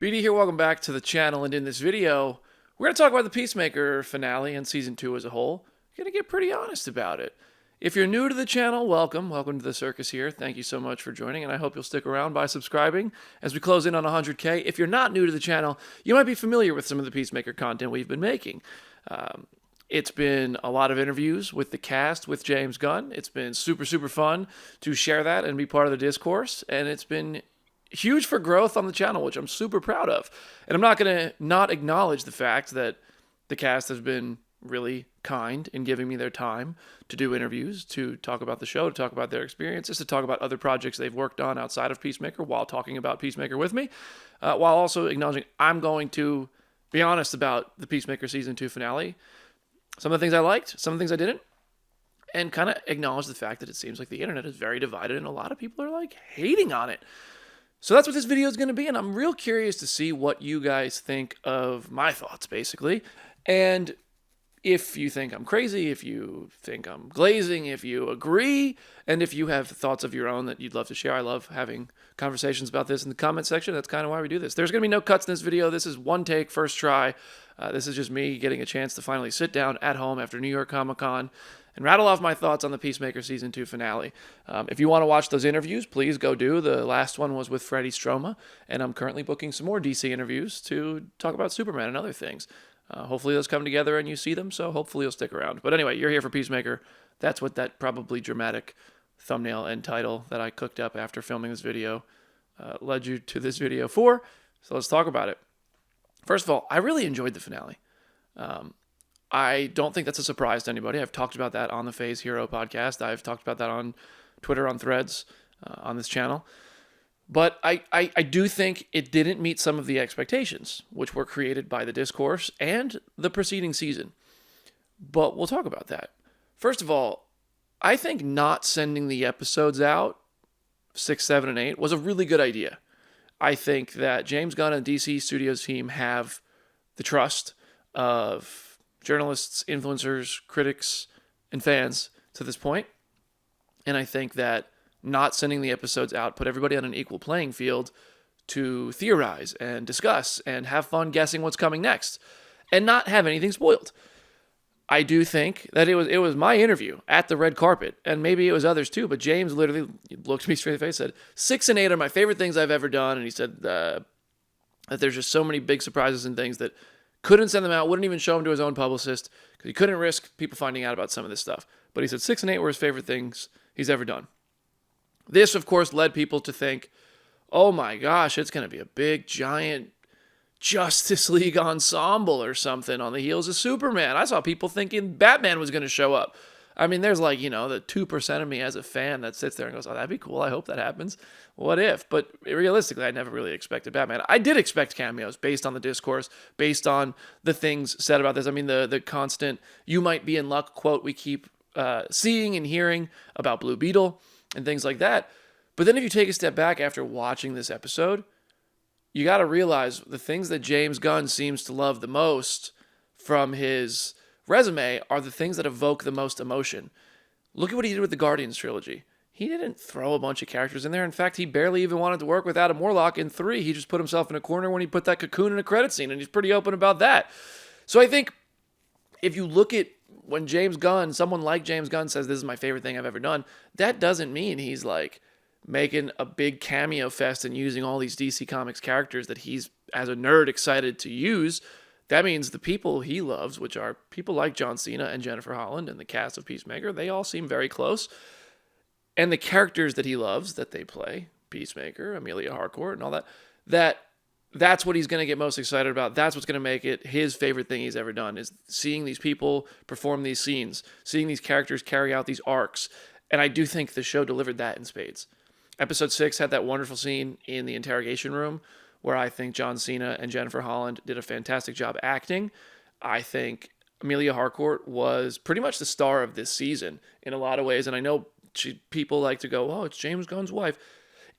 BD here, welcome back to the channel, and in this video, we're going to talk about the Peacemaker finale and Season 2 as a whole. We're going to get pretty honest about it. If you're new to the channel, welcome to the circus here. Thank you so much for joining, and I hope you'll stick around by subscribing as we close in on 100K. If you're not new to the channel, you might be familiar with some of the Peacemaker content we've been making. It's been a lot of interviews with the cast with James Gunn. It's been super fun to share that and be part of the discourse, and it's been huge for growth on the channel, which I'm super proud of. And I'm not going to not acknowledge the fact that the cast has been really kind in giving me their time to do interviews, to talk about the show, to talk about their experiences, to talk about other projects they've worked on outside of Peacemaker while talking about Peacemaker with me, while also acknowledging I'm going to be honest about the Peacemaker Season 2 finale. Some of the things I liked, some of the things I didn't, and kind of acknowledge the fact that it seems like the internet is very divided and a lot of people are like hating on it. So that's what this video is going to be, and I'm real curious to see what you guys think of my thoughts, basically. And if you think I'm crazy, if you think I'm glazing, if you agree, and if you have thoughts of your own that you'd love to share. I love having conversations about this in the comment section. That's kind of why we do this. There's going to be no cuts in this video. This is one take, first try. This is just me getting a chance to finally sit down at home after New York Comic Con and rattle off my thoughts on the Peacemaker Season 2 finale. If you want to watch those interviews, please go do. The last one was with Freddie Stroma, and I'm currently booking some more DC interviews to talk about Superman and other things. Hopefully those come together and you see them, so hopefully you'll stick around. But anyway, you're here for Peacemaker. That's what that probably dramatic thumbnail and title that I cooked up after filming this video led you to this video for. So let's talk about it. First of all, I really enjoyed the finale. I don't think that's a surprise to anybody. I've talked about that on the Phase Hero podcast. I've talked about that on Twitter, on Threads, on this channel. But I do think it didn't meet some of the expectations, which were created by the discourse and the preceding season. But we'll talk about that. First of all, I think not sending the episodes out, 6, 7, and 8, was a really good idea. I think that James Gunn and DC Studios team have the trust of journalists, influencers, critics, and fans to this point. And I think that not sending the episodes out put everybody on an equal playing field to theorize and discuss and have fun guessing what's coming next and not have anything spoiled. I do think that it was my interview at the red carpet, and maybe it was others too, but James literally looked me straight in the face and said, 6 and 8 are my favorite things I've ever done, and he said that there's just so many big surprises and things that couldn't send them out, wouldn't even show them to his own publicist, because he couldn't risk people finding out about some of this stuff. But he said 6 and 8 were his favorite things he's ever done. This, of course, led people to think, oh my gosh, it's going to be a big, giant Justice League ensemble or something on the heels of Superman. I saw people thinking Batman was going to show up. I mean, there's like, the 2% of me as a fan that sits there and goes, oh, that'd be cool. I hope that happens. What if? But realistically, I never really expected Batman. I did expect cameos based on the discourse, based on the things said about this. I mean, the constant, you might be in luck quote we keep seeing and hearing about Blue Beetle and things like that. But then if you take a step back after watching this episode, you got to realize the things that James Gunn seems to love the most from his resume are the things that evoke the most emotion. Look at what he did with the Guardians trilogy. He didn't throw a bunch of characters in there. In fact, he barely even wanted to work with Adam Warlock in 3. He just put himself in a corner when he put that cocoon in a credit scene, and he's pretty open about that. So I think if you look at when someone like James Gunn says, this is my favorite thing I've ever done, that doesn't mean he's like making a big cameo fest and using all these DC Comics characters that he's, as a nerd, excited to use. That means the people he loves, which are people like John Cena and Jennifer Holland and the cast of Peacemaker, they all seem very close. And the characters that he loves that they play, Peacemaker, Amelia Harcourt, and all that's what he's going to get most excited about. That's what's going to make it his favorite thing he's ever done, is seeing these people perform these scenes, seeing these characters carry out these arcs. And I do think the show delivered that in spades. Episode 6 had that wonderful scene in the interrogation room where I think John Cena and Jennifer Holland did a fantastic job acting. I think Amelia Harcourt was pretty much the star of this season in a lot of ways. And I know people like to go, oh, it's James Gunn's wife.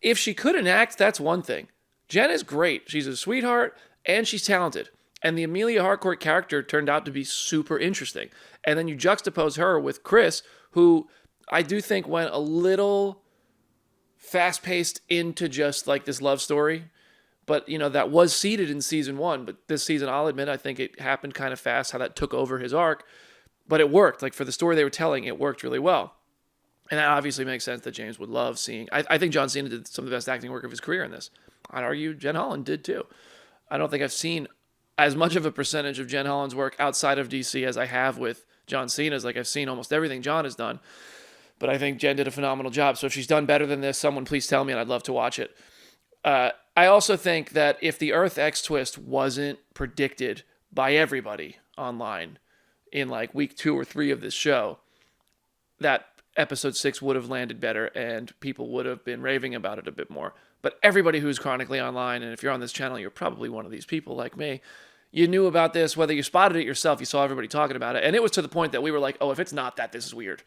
If she couldn't act, that's one thing. Jen is great. She's a sweetheart and she's talented. And the Amelia Harcourt character turned out to be super interesting. And then you juxtapose her with Chris, who I do think went a little fast-paced into just like this love story. But, that was seeded in season 1. But this season, I'll admit, I think it happened kind of fast how that took over his arc. But it worked. Like, for the story they were telling, it worked really well. And that obviously makes sense that James would love seeing. I think John Cena did some of the best acting work of his career in this. I'd argue Jen Holland did too. I don't think I've seen as much of a percentage of Jen Holland's work outside of DC as I have with John Cena's. Like, I've seen almost everything John has done. But I think Jen did a phenomenal job. So if she's done better than this, someone please tell me, and I'd love to watch it. I also think that if the Earth X twist wasn't predicted by everybody online in like week 2 or 3 of this show, that episode 6 would have landed better and people would have been raving about it a bit more. But everybody who's chronically online, and if you're on this channel, you're probably one of these people like me, you knew about this, whether you spotted it yourself, you saw everybody talking about it. And it was to the point that we were like, oh, if it's not that, this is weird.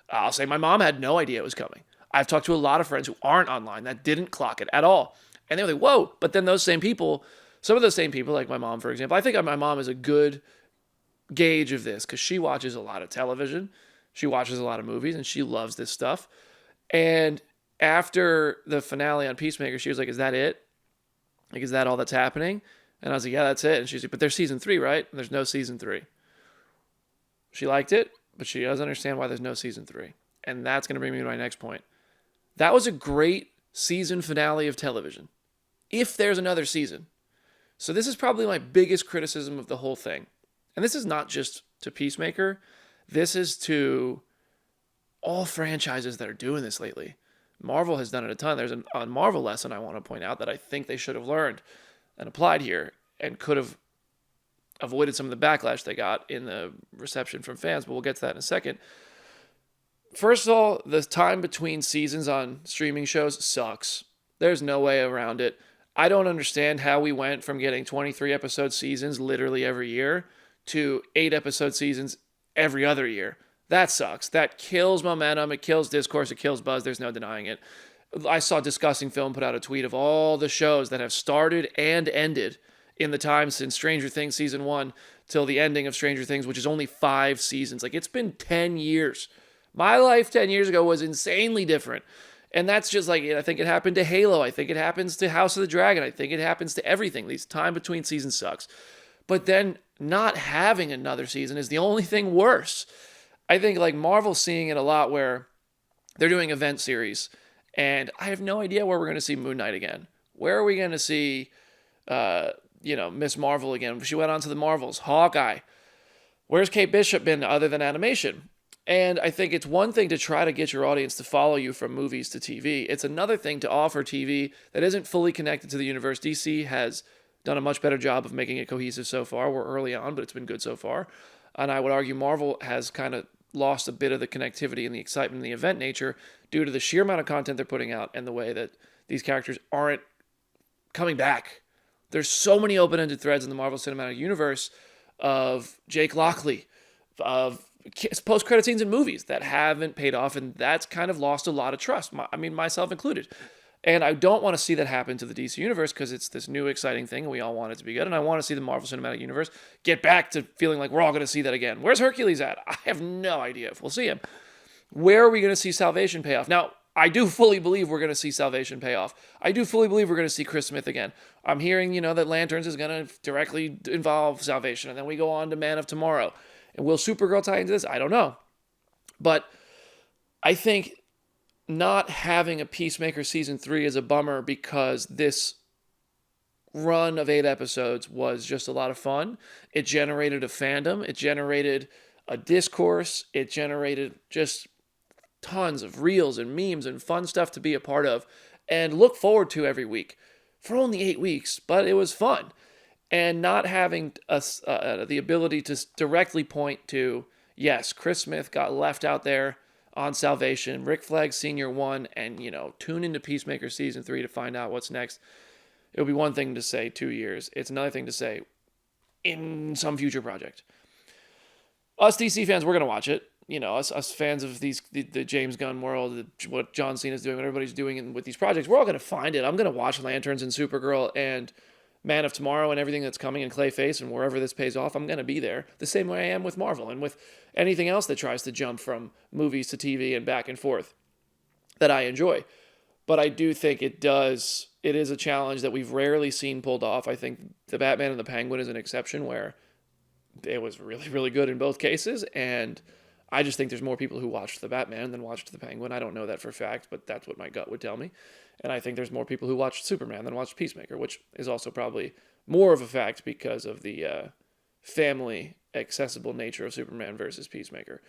I'll say my mom had no idea it was coming. I've talked to a lot of friends who aren't online that didn't clock it at all. And they were like, whoa. But then those same people, some of those same people, like my mom, for example, I think my mom is a good gauge of this because she watches a lot of television. She watches a lot of movies and she loves this stuff. And after the finale on Peacemaker, she was like, is that it? Like, is that all that's happening? And I was like, yeah, that's it. And she's like, but there's season 3, right? And there's no season 3. She liked it, but she doesn't understand why there's no season 3. And that's going to bring me to my next point. That was a great season finale of television. If there's another season. So this is probably my biggest criticism of the whole thing. And this is not just to Peacemaker. This is to all franchises that are doing this lately. Marvel has done it a ton. There's a Marvel lesson I want to point out that I think they should have learned and applied here and could have avoided some of the backlash they got in the reception from fans, but we'll get to that in a second. First of all, the time between seasons on streaming shows sucks. There's no way around it. I don't understand how we went from getting 23-episode seasons literally every year to 8-episode seasons every other year. That sucks. That kills momentum. It kills discourse. It kills buzz. There's no denying it. I saw Discussing Film put out a tweet of all the shows that have started and ended in the time since Stranger Things season 1 till the ending of Stranger Things, which is only 5 seasons. Like, it's been 10 years. My life 10 years ago was insanely different. And that's just like, I think it happened to Halo. I think it happens to House of the Dragon. I think it happens to everything. These time between seasons sucks. But then not having another season is the only thing worse. I think like Marvel's seeing it a lot where they're doing event series. And I have no idea where we're going to see Moon Knight again. Where are we going to see, Miss Marvel again? She went on to the Marvels. Hawkeye. Where's Kate Bishop been other than animation? And I think it's one thing to try to get your audience to follow you from movies to TV. It's another thing to offer TV that isn't fully connected to the universe. DC has done a much better job of making it cohesive so far. We're early on, but it's been good so far. And I would argue Marvel has kind of lost a bit of the connectivity and the excitement and the event nature due to the sheer amount of content they're putting out and the way that these characters aren't coming back. There's so many open-ended threads in the Marvel Cinematic Universe of Jake Lockley, of post-credit scenes in movies that haven't paid off, and that's kind of lost a lot of trust. Myself included. And I don't want to see that happen to the DC Universe because it's this new exciting thing and we all want it to be good. And I want to see the Marvel Cinematic Universe get back to feeling like we're all going to see that again. Where's Hercules at? I have no idea if we'll see him. Where are we going to see Salvation pay off? Now, I do fully believe we're going to see Salvation pay off. I do fully believe we're going to see Chris Smith again. I'm hearing, that Lanterns is going to directly involve Salvation. And then we go on to Man of Tomorrow. And will Supergirl tie into this? I don't know. But I think not having a Peacemaker season 3 is a bummer because this run of 8 episodes was just a lot of fun. It generated a fandom. It generated a discourse. It generated just tons of reels and memes and fun stuff to be a part of and look forward to every week for only 8 weeks, but it was fun. And not having the ability to directly point to, yes, Chris Smith got left out there on Salvation, Rick Flag Sr. won, and, tune into Peacemaker Season 3 to find out what's next. It would be one thing to say 2 years. It's another thing to say in some future project. Us DC fans, we're going to watch it. Us fans of the James Gunn world, what John Cena's doing, what everybody's doing with these projects, we're all going to find it. I'm going to watch Lanterns and Supergirl and Man of Tomorrow and everything that's coming in Clayface and wherever this pays off, I'm going to be there the same way I am with Marvel and with anything else that tries to jump from movies to TV and back and forth that I enjoy. but I do think it is a challenge that we've rarely seen pulled off. I think the Batman and the Penguin is an exception where it was really, really good in both cases, and I just think there's more people who watched the Batman than watched the Penguin. I don't know that for a fact, but that's what my gut would tell me. And I think there's more people who watched Superman than watched Peacemaker, which is also probably more of a fact because of the family accessible nature of Superman versus Peacemaker.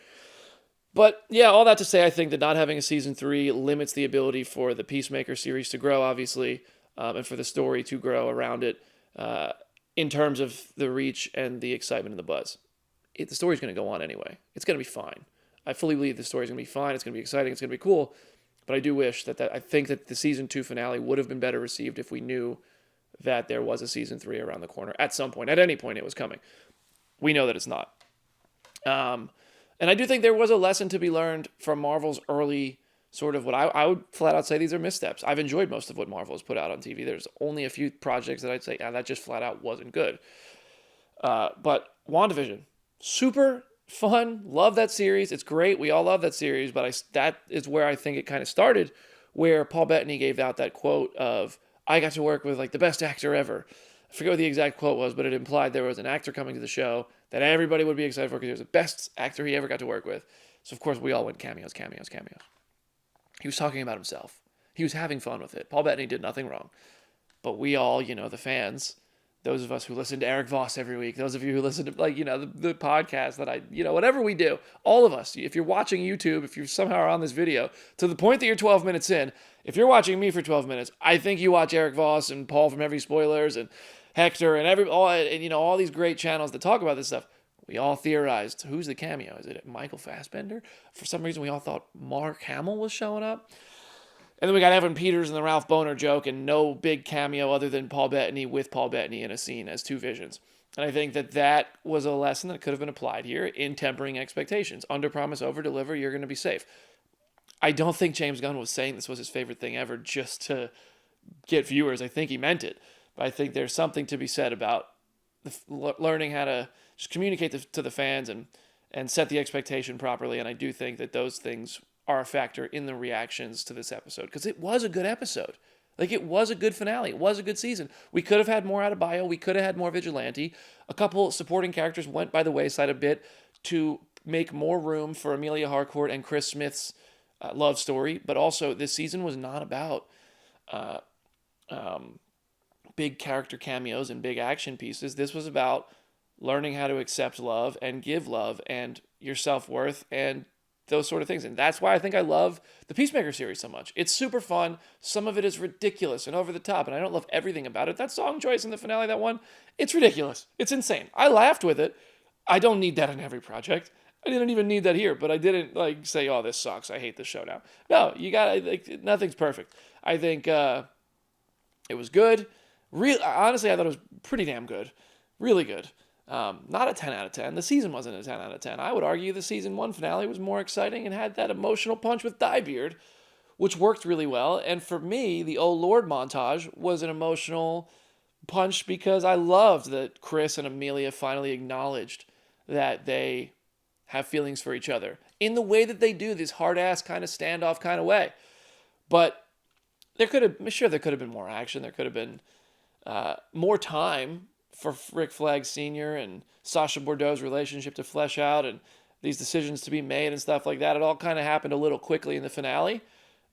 But yeah, all that to say, I think that not having a season 3 limits the ability for the Peacemaker series to grow, obviously, and for the story to grow around it in terms of the reach and the excitement and the buzz. The story's going to go on anyway. It's going to be fine. I fully believe the story's going to be fine. It's going to be exciting. It's going to be cool. But I do wish that I think that the season 2 finale would have been better received if we knew that there was a season 3 around the corner at some point. At any point, it was coming. We know that it's not. And I do think there was a lesson to be learned from Marvel's early sort of what I would flat out say these are missteps. I've enjoyed most of what Marvel has put out on TV. There's only a few projects that I'd say, that just flat out wasn't good. But WandaVision, super fun. Love that series. It's great. We all love that series. But that is where I think it kind of started, where Paul Bettany gave out that quote of, I got to work with like the best actor ever. I forget what the exact quote was, but it implied there was an actor coming to the show that everybody would be excited for because he was the best actor he ever got to work with. So, of course, we all went cameos. He was talking about himself. He was having fun with it. Paul Bettany did nothing wrong. But we all, the fans, those of us who listen to Eric Voss every week, those of you who listen to, the podcast that whatever we do, all of us, if you're watching YouTube, if you're somehow on this video, to the point that you're 12 minutes in, if you're watching me for 12 minutes, I think you watch Eric Voss and Paul from Heavy Spoilers and Hector and all these great channels that talk about this stuff. We all theorized, who's the cameo? Is it Michael Fassbender? For some reason, we all thought Mark Hamill was showing up. And then we got Evan Peters and the Ralph Boner joke and no big cameo other than Paul Bettany with Paul Bettany in a scene as two visions. And I think that was a lesson that could have been applied here in tempering expectations. Under promise, over deliver, you're going to be safe. I don't think James Gunn was saying this was his favorite thing ever just to get viewers. I think he meant it. But I think there's something to be said about learning how to just communicate to the fans and set the expectation properly. And I do think that those things are a factor in the reactions to this episode. Because it was a good episode. Like, it was a good finale. It was a good season. We could have had more out of Bio. We could have had more Vigilante. A couple supporting characters went by the wayside a bit to make more room for Amelia Harcourt and Chris Smith's love story. But also, this season was not about big character cameos and big action pieces. This was about learning how to accept love and give love and your self-worth and those sort of things. And that's why I think I love the Peacemaker series so much. It's super fun. Some of it is ridiculous and over the top, and I don't love everything about it. That song choice in the finale, that one, it's ridiculous. It's insane. I laughed with it. I don't need that in every project. I didn't even need that here, but I didn't say, oh, this sucks. I hate this show now. No, you got nothing's perfect. I think it was good. Honestly, I thought it was pretty damn good. Really good. Not a 10 out of 10. The season wasn't a 10 out of 10. I would argue the season 1 finale was more exciting and had that emotional punch with Diebeard, which worked really well. And for me, the Oh Lord montage was an emotional punch because I loved that Chris and Amelia finally acknowledged that they have feelings for each other in the way that they do, this hard-ass kind of standoff kind of way. But there could have been more action. There could have been more time for Rick Flag Sr. and Sasha Bordeaux's relationship to flesh out and these decisions to be made and stuff like that. It all kind of happened a little quickly in the finale,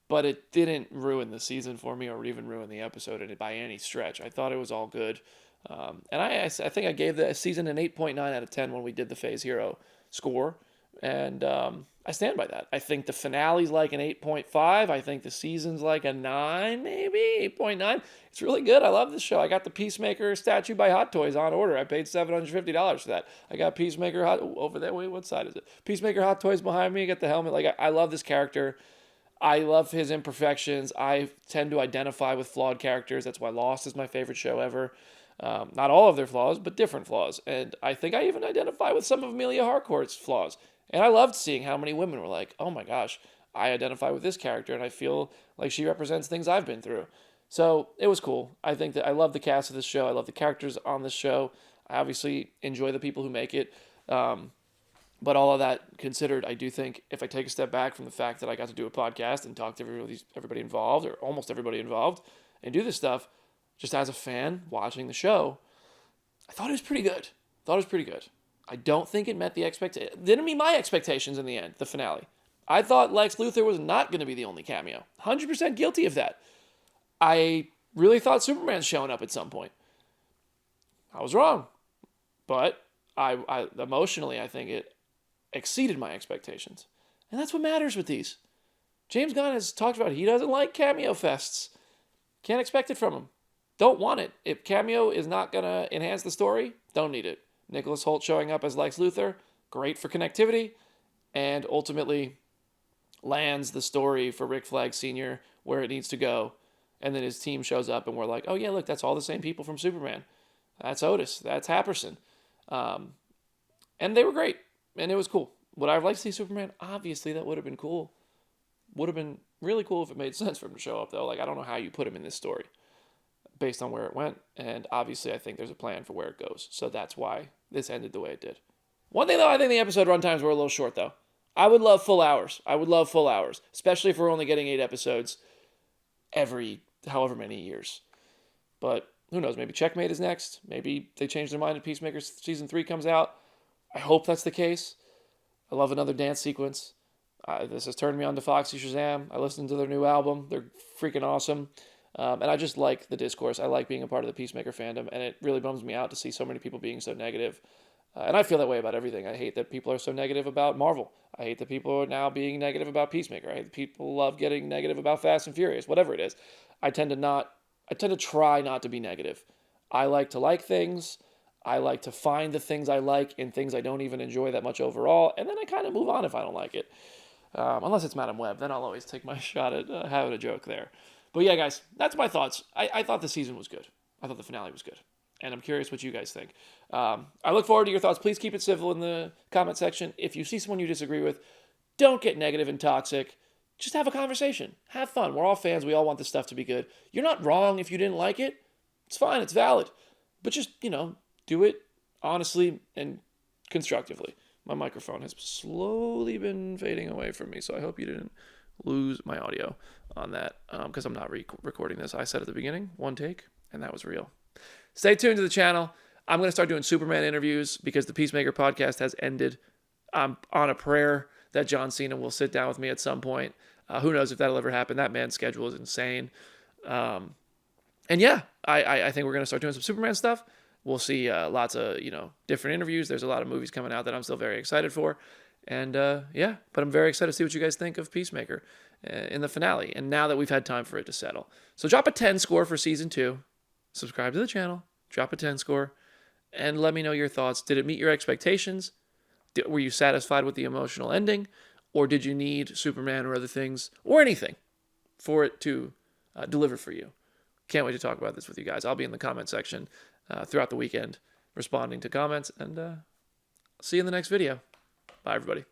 but it didn't ruin the season for me or even ruin the episode by any stretch. I thought it was all good. And I think I gave the season an 8.9 out of 10 when we did the Phase Hero score. And I stand by that. I think the finale's like an 8.5. I think the season's like a 9, maybe 8.9. It's really good. I love this show. I got the Peacemaker statue by Hot Toys on order. I paid $750 for that. I got Peacemaker over there. Wait, what side is it? Peacemaker Hot Toys behind me. I got the helmet. I love this character. I love his imperfections. I tend to identify with flawed characters. That's why Lost is my favorite show ever. Not all of their flaws, but different flaws. And I think I even identify with some of Amelia Harcourt's flaws. And I loved seeing how many women were like, oh my gosh, I identify with this character and I feel like she represents things I've been through. So it was cool. I think that I love the cast of this show. I love the characters on this show. I obviously enjoy the people who make it. But But all of that considered, I do think if I take a step back from the fact that I got to do a podcast and talk to everybody involved, or almost everybody involved, and do this stuff, just as a fan watching the show, I thought it was pretty good. I don't think it met the expectation. Didn't meet my expectations in the end, the finale. I thought Lex Luthor was not going to be the only cameo. 100% guilty of that. I really thought Superman's showing up at some point. I was wrong. But I emotionally, I think it exceeded my expectations. And that's what matters with these. James Gunn has talked about he doesn't like cameo fests. Can't expect it from him. Don't want it. If cameo is not going to enhance the story, don't need it. Nicholas Hoult showing up as Lex Luthor, great for connectivity, and ultimately lands the story for Rick Flag Sr. where it needs to go. And then his team shows up and we're like, oh yeah, look, that's all the same people from Superman. That's Otis. That's Happerson. And they were great. And it was cool. Would I have liked to see Superman? Obviously, that would have been cool. Would have been really cool if it made sense for him to show up, though. Like, I don't know how you put him in this story based on where it went. And obviously, I think there's a plan for where it goes. So that's why this ended the way it did. One thing, though, I think the episode runtimes were a little short, though. I would love full hours. Especially if we're only getting 8 episodes every however many years. But who knows? Maybe Checkmate is next. Maybe they change their mind and Peacemaker Season 3 comes out. I hope that's the case. I love another dance sequence. This has turned me on to Foxy Shazam. I listened to their new album. They're freaking awesome. And I just like the discourse. I like being a part of the Peacemaker fandom. And it really bums me out to see so many people being so negative. And I feel that way about everything. I hate that people are so negative about Marvel. I hate that people are now being negative about Peacemaker. I hate that people love getting negative about Fast and Furious. Whatever it is. I tend to try not to be negative. I like things. I like to find the things I like in things I don't even enjoy that much overall, and then I kind of move on if I don't like it. Unless it's Madam Web, then I'll always take my shot at having a joke there. But yeah, guys, that's my thoughts. I thought the season was good. I thought the finale was good. And I'm curious what you guys think. I look forward to your thoughts. Please keep it civil in the comment section. If you see someone you disagree with, don't get negative and toxic. Just have a conversation. Have fun. We're all fans. We all want this stuff to be good. You're not wrong if you didn't like it. It's fine. It's valid. But just, do it honestly and constructively. My microphone has slowly been fading away from me, so I hope you didn't lose my audio on that because I'm not recording this. I said at the beginning, 1 take, and that was real. Stay tuned to the channel. I'm going to start doing Superman interviews because the Peacemaker podcast has ended. I'm on a prayer that John Cena will sit down with me at some point. Who knows if that'll ever happen. That man's schedule is insane. And yeah, I think we're going to start doing some Superman stuff. We'll see lots of, different interviews. There's a lot of movies coming out that I'm still very excited for. And but I'm very excited to see what you guys think of Peacemaker in the finale. And now that we've had time for it to settle. So drop a 10 score for season 2. Subscribe to the channel. Drop a 10 score. And let me know your thoughts. Did it meet your expectations? Were you satisfied with the emotional ending? Or did you need Superman or other things or anything for it to deliver for you? Can't wait to talk about this with you guys. I'll be in the comment section throughout the weekend responding to comments, and see you in the next video. Bye, everybody.